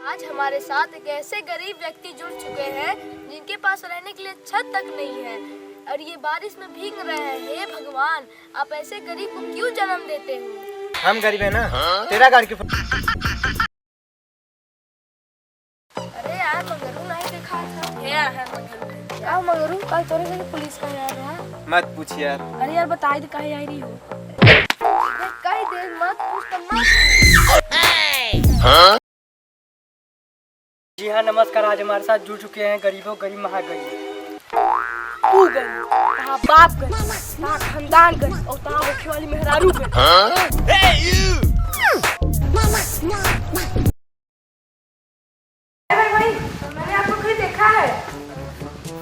आज हमारे साथ एक ऐसे गरीब व्यक्ति जुड़ चुके हैं जिनके पास रहने के लिए छत तक नहीं है और ये बारिश में भीग रहे हैं। हे भगवान, आप ऐसे गरीब को क्यों जन्म देते हो? हम गरीब है ना, तेरा गाड़ी क्यों? अरे यार, मगरू नहीं देखा था। है मगरू। क्या मगरू? कल तोरे से पुलिस का आया था। मत पूछ यार। अरे यार बताई तो काहे आई रही हो? कहीं देर मत पूछ तो मत। जी हाँ, नमस्कार। आज हमारे साथ जुड़ चुके हैं गरीबों गरीब महागरीब। तू गरीब, तहां बाप गरीब, तहां खानदान गरीब और तहां रखे वाली मेहरारू गरीब। भाई, मैंने आपको कहीं देखा है।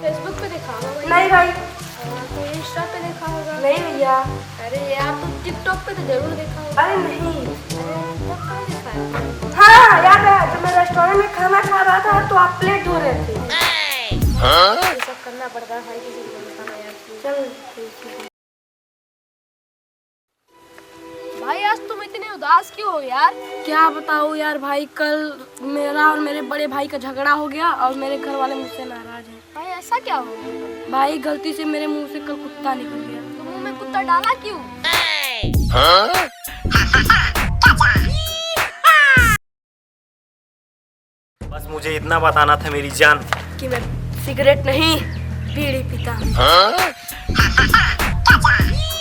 फेसबुक पे देखा होगा भाई। नहीं भाई। तो इंस्टा पे देखा होगा। नहीं भैया। अरे यार, तुम टिकटॉक पे तो जरूर देखा होगा। अरे नहीं। अरे तब कहाँ देखा है? हाँ याद है, जब मैं रेस्टोरेंट में खाना खा रहा था तो आप प्लेट धो रहे थे। ये सब करना पड़ता है भाई, किसी को दिखाना यार। चल भाई, आज तुम इतने उदास क्यों हो यार? क्या बताऊँ यार भाई, कल मेरा और मेरे बड़े भाई का झगड़ा हो गया और मेरे घर वाले मुझसे नाराज हैं। भाई ऐसा क्या हो गया? भाई गलती से मेरे मुंह से कल कुत्ता निकल गया। तो मुंह में कुत्ता डाला क्यों? बस मुझे इतना बताना था मेरी जान कि मैं सिगरेट नहीं बीड़ी पीता हूँ।